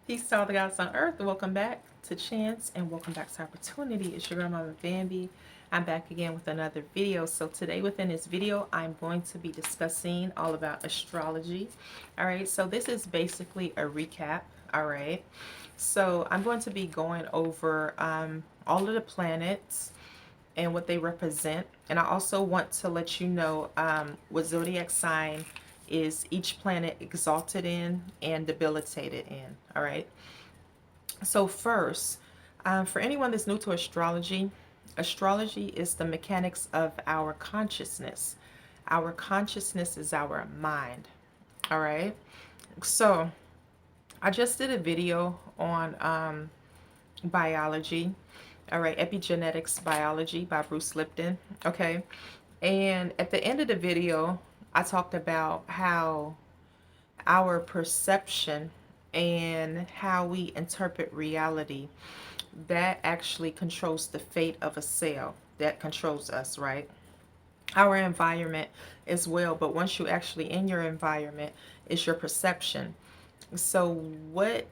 Peace to all the guys on earth. Welcome back to Chance and welcome back to Opportunity. It's your girl Mama Bambi. I'm back again with another video. So today within this video, I'm going to be discussing all about astrology. All right, so this is basically a recap. All right, so I'm going to be going over all of the planets and what they represent. And I also want to let you know what zodiac sign is each planet exalted in and debilitated in. All right. So first, for anyone that's new to astrology, astrology is the mechanics of our consciousness. Our consciousness is our mind. All right. So I just did a video on biology. All right, epigenetics biology by Bruce Lipton. Okay. And at the end of the video, I talked about how our perception and how we interpret reality, that actually controls the fate of a cell, that controls us, right? Our environment as well, but once you actually in your environment, is your perception. So what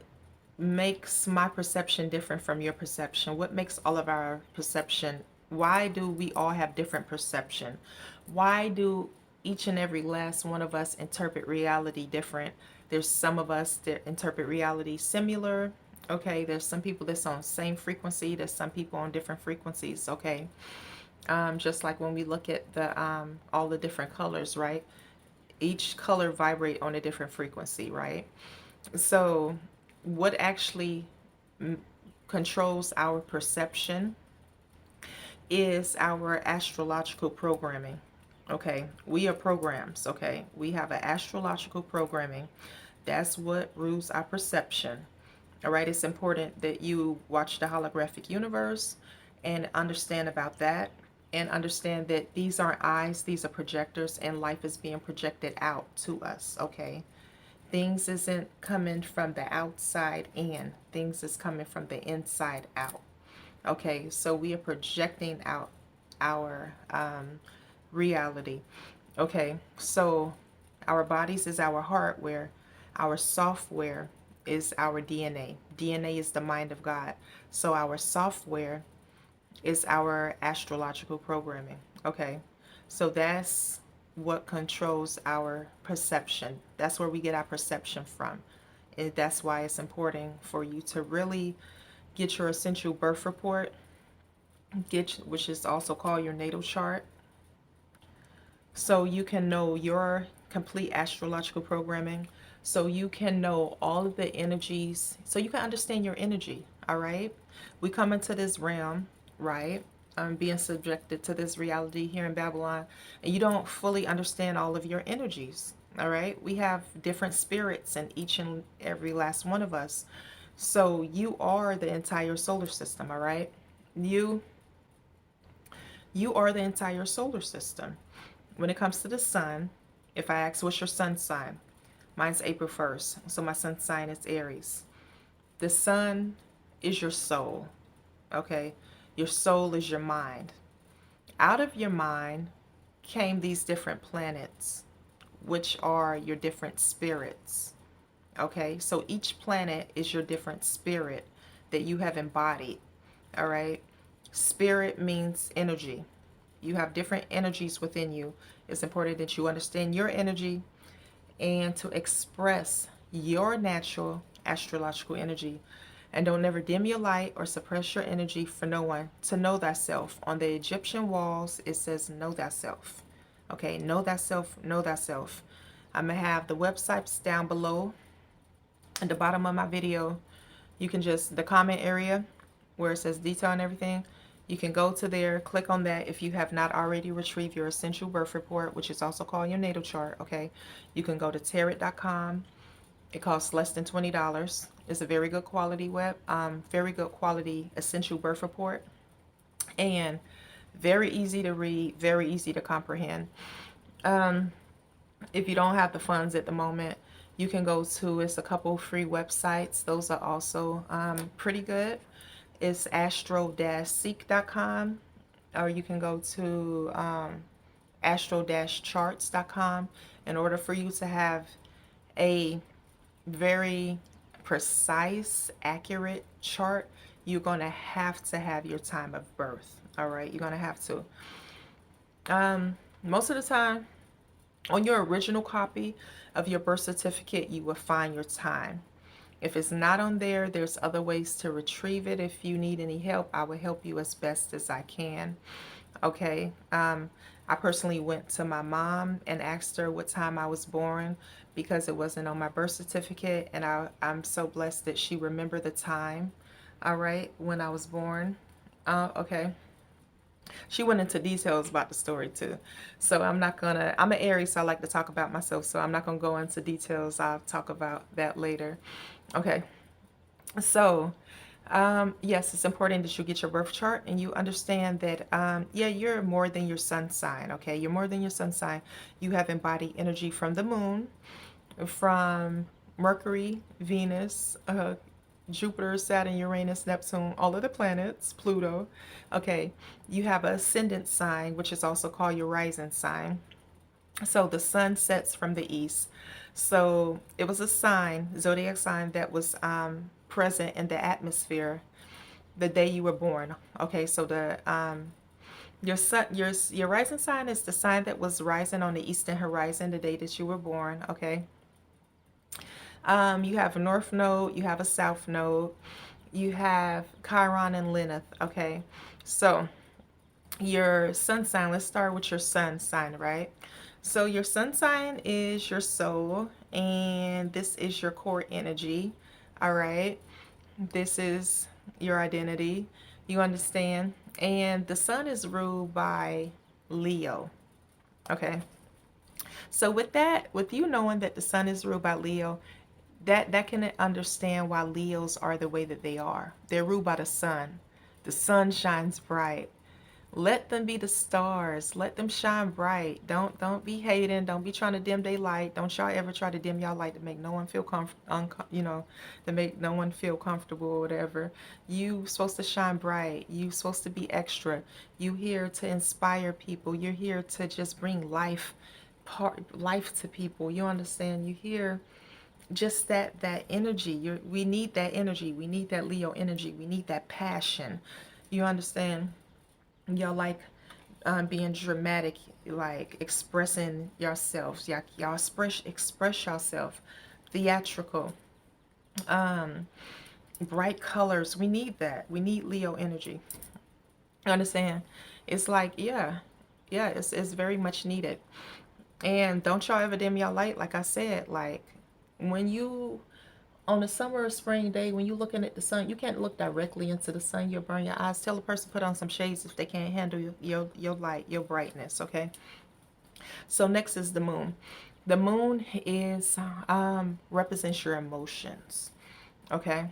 makes my perception different from your perception? What makes all of our perception? Why do we all have different perception? Why do each and every last one of us interpret reality different? There's some of us that interpret reality similar. Okay, there's some people that's on same frequency. There's some people on different frequencies. Okay, just like when we look at the all the different colors, right? Each color vibrate on a different frequency, right? So what actually controls our perception is our astrological programming. Okay, we are programs. Okay, we have an astrological programming. That's what rules our perception. All right, it's important that you watch the holographic universe and understand about that, and understand that these aren't eyes, these are projectors, and life is being projected out to us. Okay, things isn't coming from the outside in, things is coming from the inside out. Okay, so we are projecting out our reality. Okay, so our bodies is our hardware, our software is our DNA. DNA is the mind of God. So our software is our astrological programming. Okay, so that's what controls our perception. That's where we get our perception from. And that's why it's important for you to really get your essential birth report, which is also called your natal chart, so you can know your complete astrological programming, so you can know all of the energies, so you can understand your energy. All right, we come into this realm, right, being subjected to this reality here in Babylon, and you don't fully understand all of your energies. All right, we have different spirits in each and every last one of us. So you are the entire solar system. All right, you you are the entire solar system. When it comes to the sun, if I ask what's your sun sign, mine's April 1st, so my sun sign is Aries. The sun is your soul. Okay, your soul is your mind. Out of your mind came these different planets, which are your different spirits. Okay, so each planet is your different spirit that you have embodied. All right, spirit means energy. You have different energies within you. It's important that you understand your energy and to express your natural astrological energy. And don't never dim your light or suppress your energy for no one. To know thyself. On the Egyptian walls, it says know thyself. Okay, know thyself, know thyself. I'm going to have the websites down below at the bottom of my video. You can just, the comment area where it says detail and everything, you can go to there, click on that if you have not already retrieved your essential birth report, which is also called your natal chart. Okay, you can go to tarot.com. It costs less than $20. It's a very good quality very good quality essential birth report, and very easy to read, very easy to comprehend. If you don't have the funds at the moment, you can go to, it's a couple free websites. Those are also pretty good. It's astro-seek.com, or you can go to astro-charts.com in order for you to have a very precise, accurate chart, you're going to have your time of birth. All right, you're going to have to. Most of the time, on your original copy of your birth certificate, you will find your time. If it's not on there, there's other ways to retrieve it. If you need any help, I will help you as best as I can. Okay. I personally went to my mom and asked her what time I was born because it wasn't on my birth certificate, and I'm so blessed that she remembered the time, all right, when I was born. Okay. She went into details about the story too. So I'm not gonna, I'm an Aries, so I like to talk about myself, so I'm not gonna go into details. I'll talk about that later. Okay. So, yes, it's important that you get your birth chart and you understand that, yeah, you're more than your sun sign, okay? You're more than your sun sign. You have embodied energy from the moon, from Mercury, Venus, Jupiter, Saturn, Uranus, Neptune, all of the planets, Pluto. Okay, you have an ascendant sign, which is also called your rising sign. So the sun sets from the east. So it was a sign, zodiac sign, that was present in the atmosphere the day you were born. Okay, so the your sun, your rising sign is the sign that was rising on the eastern horizon the day that you were born. Okay. You have a north node, you have a south node, you have Chiron and Lilith. Okay, so your sun sign, let's start with your sun sign, right? So your sun sign is your soul, and this is your core energy. All right, this is your identity. You understand? And the sun is ruled by Leo. Okay, so with that, with you knowing that the sun is ruled by Leo, that can understand why Leos are the way that they are. They're ruled by the sun. The sun shines bright. Let them be the stars. Let them shine bright. Don't be hating. Don't be trying to dim their light. Don't y'all ever try to dim y'all light to make no one feel to make no one feel comfortable or whatever. You supposed to shine bright. You supposed to be extra. You here to inspire people. You're here to just bring life to people. You understand? You here just that energy. We need that energy. We need that Leo energy. We need that passion. You understand? Y'all like being dramatic, like expressing yourselves. Y'all express yourself. Theatrical. Bright colors. We need that. We need Leo energy. Understand? It's like, yeah, it's very much needed. And don't y'all ever dim y'all light. Like I said, like when you on a summer or spring day, when you're looking at the sun, you can't look directly into the sun. You'll burn your eyes. Tell a person put on some shades if they can't handle your light, your brightness. Okay. So next is the moon. The moon is represents your emotions. Okay.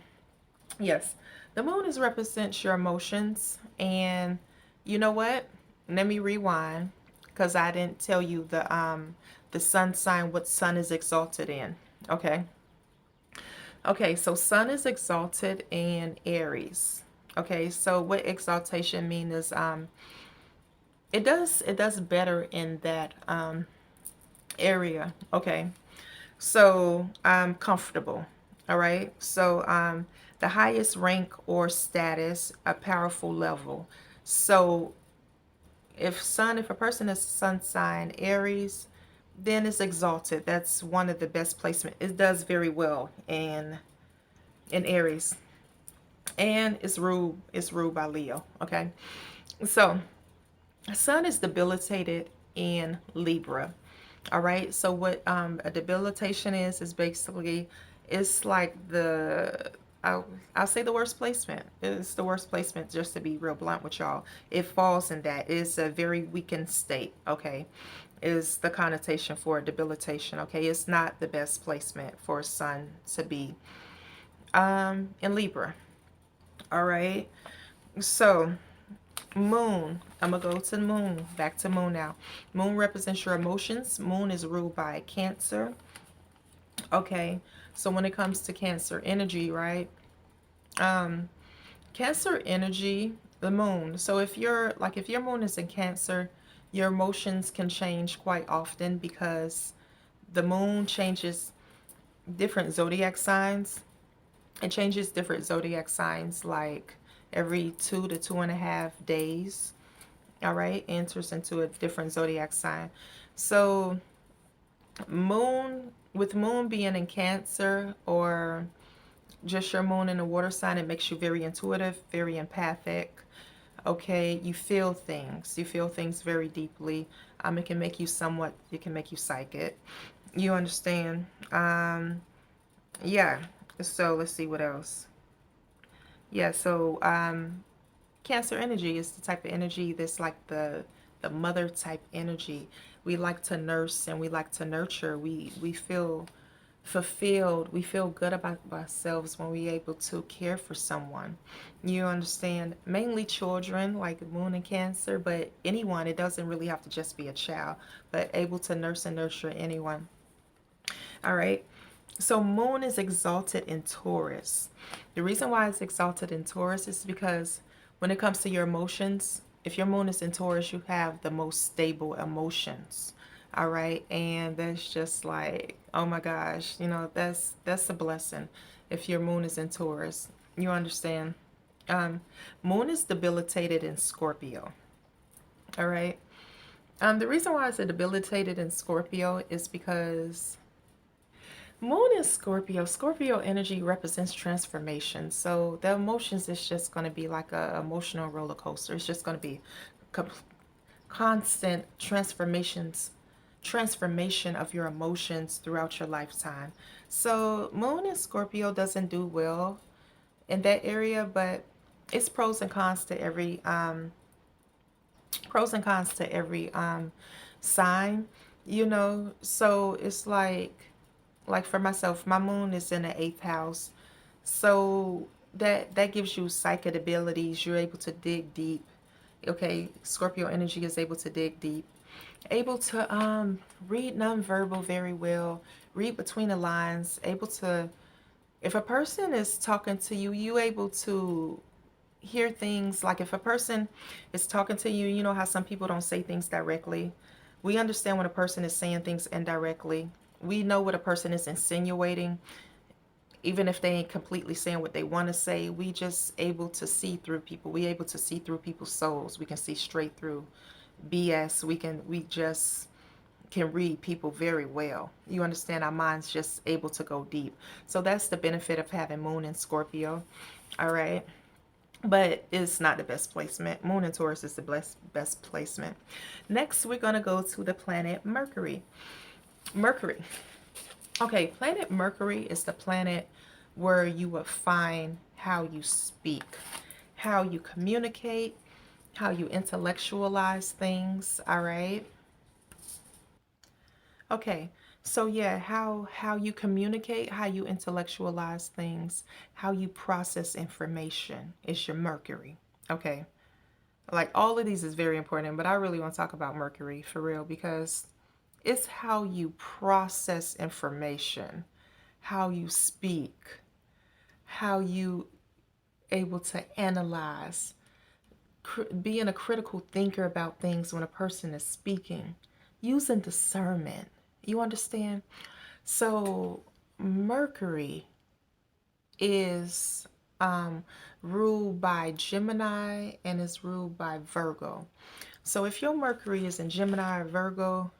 Yes, the moon is represents your emotions, and you know what? Let me rewind because I didn't tell you the sun sign, what sun is exalted in. Okay. Okay, so sun is exalted in Aries. Okay, so what exaltation means is it does better in that area. Okay, so comfortable. All right, so the highest rank or status, a powerful level. So if a person is sun sign Aries, then it's exalted. That's one of the best placement. It does very well in Aries, and it's ruled by Leo. Okay, so sun is debilitated in Libra. All right, so what a debilitation is basically, it's like I'll say the worst placement. It's the worst placement, just to be real blunt with y'all. It falls in that. It's a very weakened state, okay? Is the connotation for debilitation, okay? It's not the best placement for a sun to be in Libra. All right. So moon, I'm gonna go to the moon, back to moon now. Moon represents your emotions. Moon is ruled by Cancer. Okay, so when it comes to Cancer energy, right? Cancer energy, the moon. So if your moon is in Cancer, your emotions can change quite often because the moon changes different zodiac signs. It changes different zodiac signs like every 2 to 2.5 days. All right, enters into a different zodiac sign. So moon, with moon being in Cancer, or just your moon in a water sign, it makes you very intuitive, very empathic. Okay, you feel things. You feel things very deeply. It can make you somewhat, it can make you psychic. You understand? Yeah. So let's see what else. Yeah, so Cancer energy is the type of energy that's like the mother type energy. We like to nurse and we like to nurture. We feel fulfilled. We feel good about ourselves when we're able to care for someone. You understand? Mainly children, like moon and Cancer, but anyone. It doesn't really have to just be a child, but able to nurse and nurture anyone. All right. So moon is exalted in Taurus. The reason why it's exalted in Taurus is because when it comes to your emotions, if your moon is in Taurus, you have the most stable emotions. All right. And that's just like, oh my gosh, you know, that's a blessing if your moon is in Taurus. You understand? Moon is debilitated in Scorpio. All right. The reason why it's debilitated in Scorpio is because Moon is Scorpio. Scorpio energy represents transformation. So the emotions is just going to be like a emotional roller coaster. It's just going to be constant transformation of your emotions throughout your lifetime. So Moon in Scorpio doesn't do well in that area, but it's pros and cons to every sign, you know. So it's like for myself, my moon is in the 8th house. So that gives you psychic abilities. You're able to dig deep. Okay, Scorpio energy is able to dig deep. Able to read nonverbal very well, read between the lines, able to, if a person is talking to you, you able to hear things. Like if a person is talking to you, you know how some people don't say things directly. We understand when a person is saying things indirectly. We know what a person is insinuating, even if they ain't completely saying what they want to say. We just able to see through people. We able to see through people's souls. We can see straight through BS. We just can read people very well. You understand? Our mind's just able to go deep. So that's the benefit of having moon in Scorpio. All right. But it's not the best placement. Moon and Taurus is the best placement. Next, we're going to go to the planet Mercury. Mercury. Okay, planet Mercury is the planet where you will find how you speak, how you communicate, how you intellectualize things, all right? Okay, so yeah, how you communicate, how you intellectualize things, how you process information is your Mercury. Okay. Like all of these is very important, but I really want to talk about Mercury for real because it's how you process information, how you speak, how you able to analyze, being a critical thinker about things when a person is speaking, using discernment. You understand? So Mercury is ruled by Gemini and is ruled by Virgo. So if your Mercury is in Gemini or Virgo,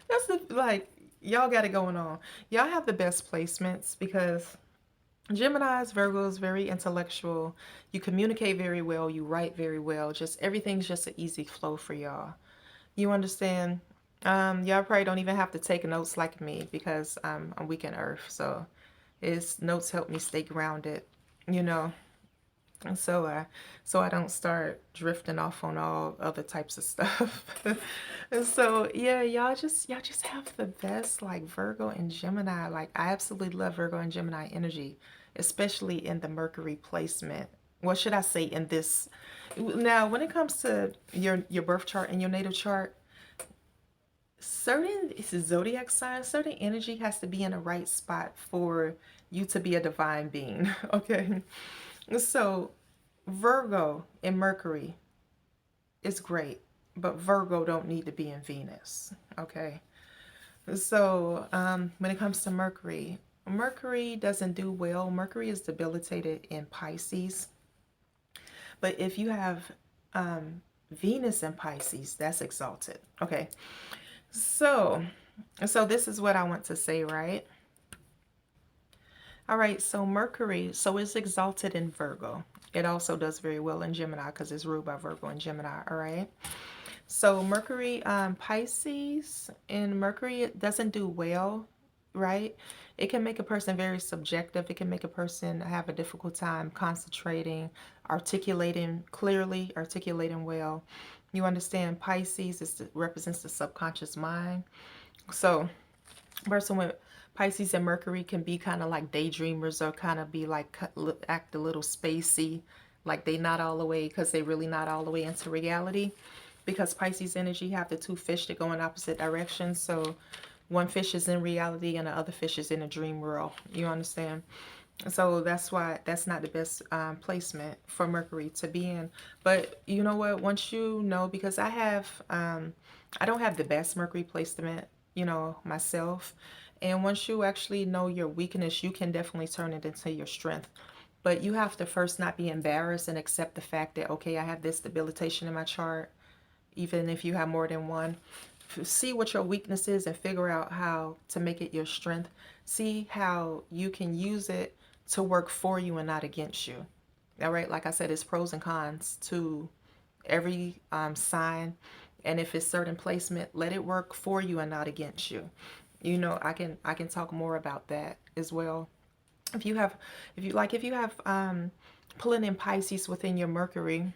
that's the like y'all got it going on. Y'all have the best placements because Gemini's, Virgos, very intellectual. You communicate very well. You write very well. Just everything's just an easy flow for y'all. You understand? Y'all probably don't even have to take notes like me because I'm weak in Earth. So his notes help me stay grounded, you know. And so I don't start drifting off on all other types of stuff. And so yeah, y'all just have the best, like Virgo and Gemini. Like I absolutely love Virgo and Gemini energy, especially in the Mercury placement. What should I say in this? Now, when it comes to your birth chart and your natal chart, certain zodiac signs, certain energy has to be in the right spot for you to be a divine being. Okay. So Virgo and Mercury is great, but Virgo don't need to be in Venus. Okay. So when it comes to Mercury, Mercury doesn't do well. Mercury is debilitated in Pisces. But if you have Venus in Pisces, that's exalted. Okay. So this is what I want to say, right? All right, so Mercury, so it's exalted in Virgo. It also does very well in Gemini because it's ruled by Virgo and Gemini, all right? So Mercury, Pisces, and Mercury, it doesn't do well, right? It can make a person very subjective. It can make a person have a difficult time concentrating, articulating clearly, articulating well. You understand, Pisces represents the subconscious mind. So person with Pisces and Mercury can be kind of like daydreamers, or kind of be like act a little spacey, like they not all the way, because they really not all the way into reality. Because Pisces energy have the two fish that go in opposite directions. So one fish is in reality and the other fish is in a dream world. You understand? So that's why that's not the best placement for Mercury to be in. But you know what? Once you know, because I don't have the best Mercury placement, you know, myself. And once you actually know your weakness, you can definitely turn it into your strength. But you have to first not be embarrassed and accept the fact that, okay, I have this debilitation in my chart, even if you have more than one. See what your weakness is and figure out how to make it your strength. See how you can use it to work for you and not against you. All right, like I said, it's pros and cons to every sign. And if it's certain placement, let it work for you and not against you. You know, I can talk more about that as well. If you have pulling in Pisces within your Mercury,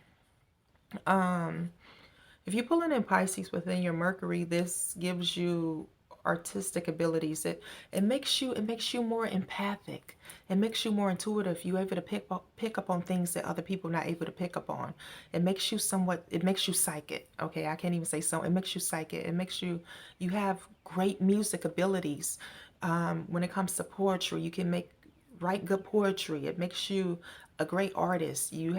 if you pull in Pisces within your Mercury, this gives you artistic abilities. It makes you more empathic. It makes you more intuitive. You're able to pick up on things that other people are not able to pick up on. It makes you psychic. Okay, I can't even say so. It makes you psychic. It makes you have great music abilities. When it comes to poetry, you can write good poetry. It makes you a great artist. You're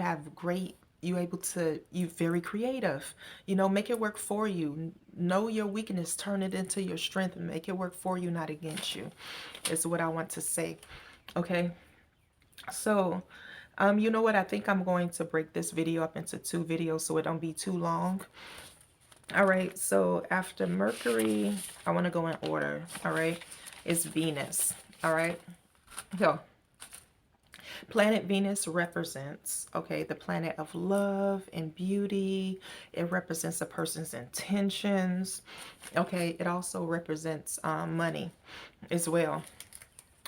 very creative. You know, make it work for you. Know your weakness, turn it into your strength, and make it work for you, not against you, is what I want to say. Okay. So, you know what? I think I'm going to break this video up into 2 videos so it don't be too long. All right. So after Mercury, I want to go in order. All right. It's Venus. All right. So planet Venus represents, okay, the planet of love and beauty. It represents a person's intentions. Okay, it also represents money as well.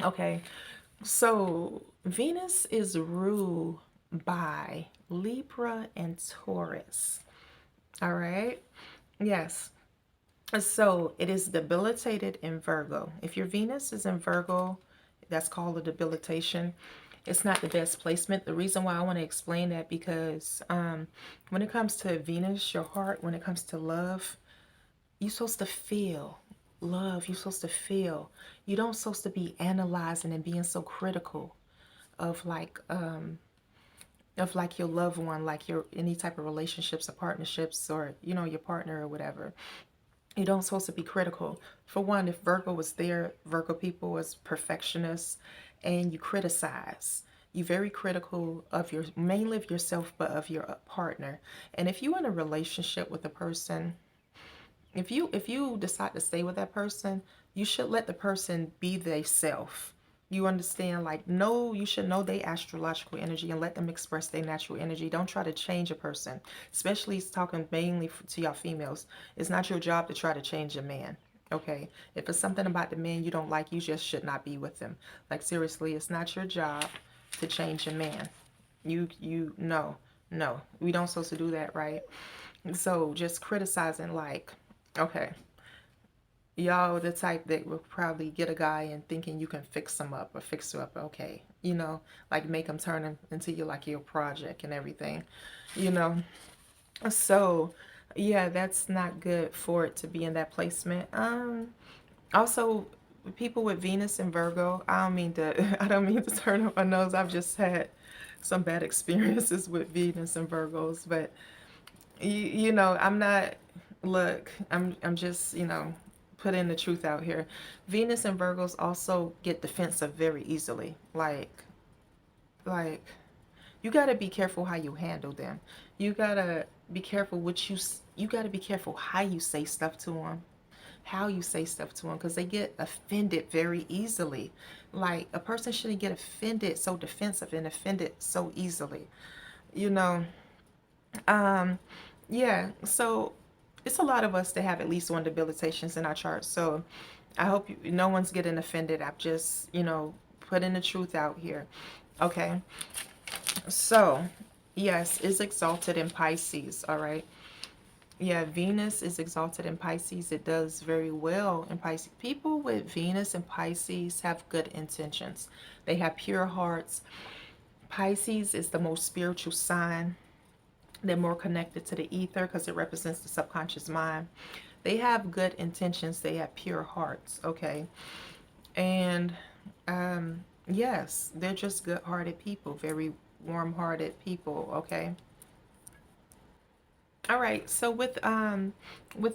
Okay, so Venus is ruled by Libra and Taurus. All right, yes. So it is debilitated in Virgo. If your Venus is in Virgo, that's called a debilitation. It's not the best placement. The reason why I want to explain that, because when it comes to Venus, your heart, when it comes to love, you're supposed to feel love. You're supposed to feel. You don't supposed to be analyzing and being so critical of your loved one, like your any type of relationships or partnerships, or you know, your partner or whatever. You don't supposed to be critical. For one, if Virgo was there, Virgo people was perfectionists, and you criticize. You're very critical of mainly of yourself, but of your partner. And if you're in a relationship with a person, if you decide to stay with that person, you should let the person be their self. You understand? Like, no, you should know their astrological energy and let them express their natural energy. Don't try to change a person, especially talking mainly to y'all females. It's not your job to try to change a man. Okay, if it's something about the man you don't like, you just should not be with them. Like, seriously, it's not your job to change a man. No, we don't supposed to do that, right? So just criticizing, like, okay, y'all the type that will probably get a guy and thinking you can fix him up or fix her up, okay, you know, like make him turn him into you like your project and everything, you know. So yeah, that's not good for it to be in that placement. Also, people with Venus and Virgo, I don't mean to turn up my nose. I've just had some bad experiences with Venus and Virgos, but you know, I'm not, look, I'm just, you know, putting the truth out here. Venus and Virgos also get defensive very easily. Like you got to be careful how you handle them. You got to be careful you got to be careful how you say stuff to them. How you say stuff to them, because they get offended very easily. Like a person shouldn't get offended so defensive and offended so easily. You know, yeah, so it's a lot of us that have at least one debilitations in our chart. So I hope no one's getting offended. I'm just, putting the truth out here. Okay. So, yes, is exalted in Pisces. All right. Yeah, Venus is exalted in Pisces. It does very well in Pisces. People with Venus and Pisces have good intentions. They have pure hearts. Pisces is the most spiritual sign. They're more connected to the ether because it represents the subconscious mind. They have good intentions. They have pure hearts, okay? And yes, they're just good-hearted people, very warm-hearted people, okay? All right, so with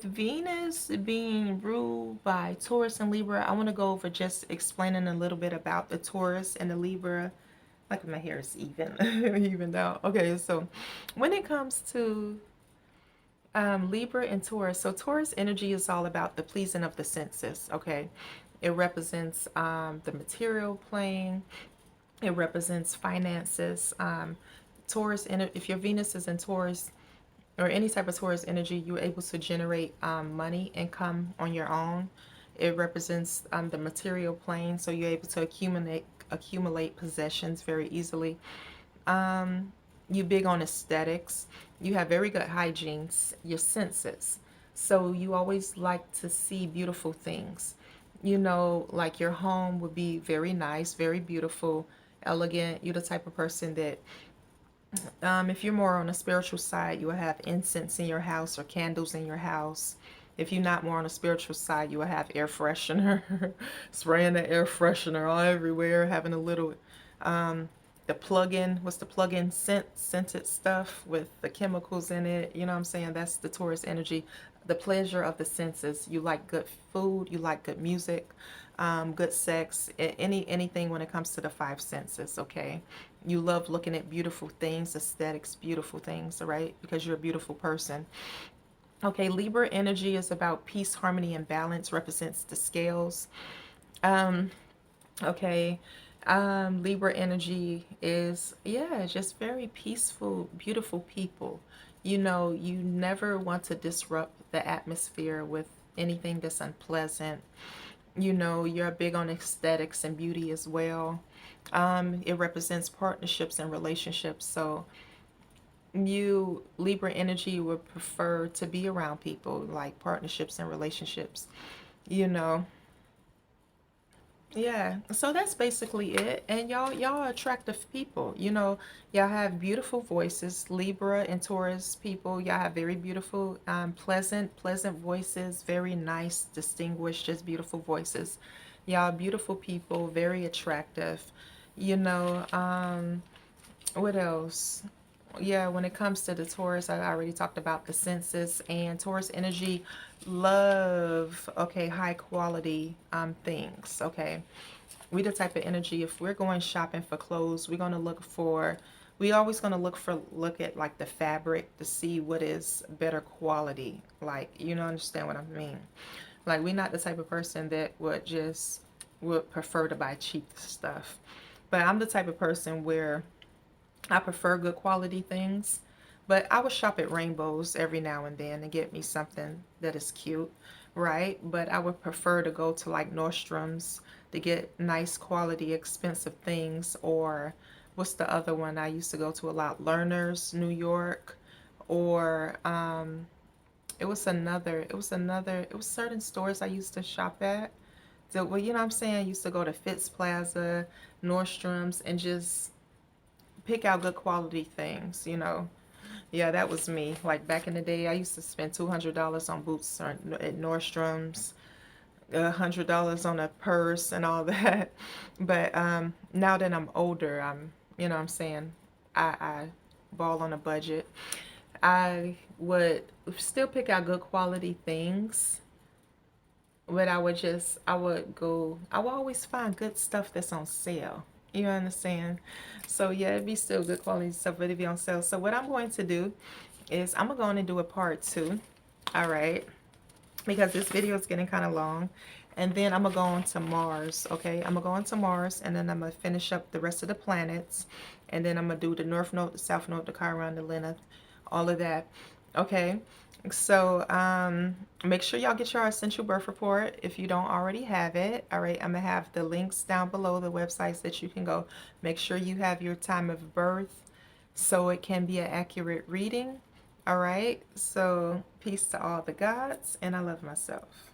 Venus being ruled by Taurus and Libra, I want to go over just explaining a little bit about the Taurus and the Libra. Like my hair is even even out. Okay, so when it comes to Libra and Taurus, so Taurus energy is all about the pleasing of the senses. Okay, it represents the material plane. It represents finances. Taurus, if your Venus is in Taurus, or any type of Taurus energy, you're able to generate money, income on your own. It represents the material plane, so you're able to accumulate possessions very easily. You big on aesthetics. You have very good hygiene, your senses. So you always like to see beautiful things. Like your home would be very nice, very beautiful, elegant. You're the type of person that if you're more on a spiritual side, you will have incense in your house or candles in your house. If you're not more on a spiritual side, you will have air freshener, spraying the air freshener all everywhere, having a little, the plug-in, what's the plug-in scented stuff with the chemicals in it. You know what I'm saying? That's the Taurus energy. The pleasure of the senses. You like good food, you like good music, good sex, anything when it comes to the five senses, okay? You love looking at beautiful things, aesthetics, beautiful things, all right? Because you're a beautiful person. Okay, Libra energy is about peace, harmony, and balance, represents the scales. Okay, Libra energy is, yeah, just very peaceful, beautiful people. You never want to disrupt the atmosphere with anything that's unpleasant. You're big on aesthetics and beauty as well. It represents partnerships and relationships. So Libra energy would prefer to be around people, like partnerships and relationships, you know. Yeah, so that's basically it. And y'all are attractive people. Y'all have beautiful voices. Libra and Taurus people, y'all have very beautiful, pleasant voices, very nice, distinguished, just beautiful voices. Y'all beautiful people, very attractive. You know, what else? Yeah, when it comes to the Taurus, I already talked about the senses, and Taurus energy love, okay, high quality things, okay? We the type of energy, if we're going shopping for clothes, we always going to look at like the fabric to see what is better quality. Like, understand what I mean? Like, we're not the type of person that would prefer to buy cheap stuff. But I'm the type of person where I prefer good quality things, but I would shop at Rainbows every now and then and get me something that is cute, right? But I would prefer to go to like Nordstrom's to get nice quality, expensive things, or what's the other one I used to go to a lot? Learners, New York, or it was certain stores I used to shop at. So, well, you know what I'm saying? I used to go to Fitz Plaza, Nordstrom's, and just pick out good quality things. Yeah, that was me. Like back in the day, I used to spend $200 on boots at Nordstrom's, $100 on a purse and all that. But now that I'm older, you know what I'm saying, I ball on a budget. I would still pick out good quality things, but I would go, I would always find good stuff that's on sale. You understand? So yeah, it'd be still good quality stuff, but it'd be on sale. So what I'm going to do is I'm going to do a part 2. All right, because this video is getting kind of long. And then I'm gonna go on to Mars. Okay, I'm gonna go on to Mars, and then I'm gonna finish up the rest of the planets, and then I'm gonna do the North Node, the South Node, the Chiron, the Lilith, all of that. Okay, so make sure y'all get your essential birth report if you don't already have it. All right, I'm gonna have the links down below, the websites that you can go. Make sure you have your time of birth so it can be an accurate reading. All right, so peace to all the gods, and I love myself.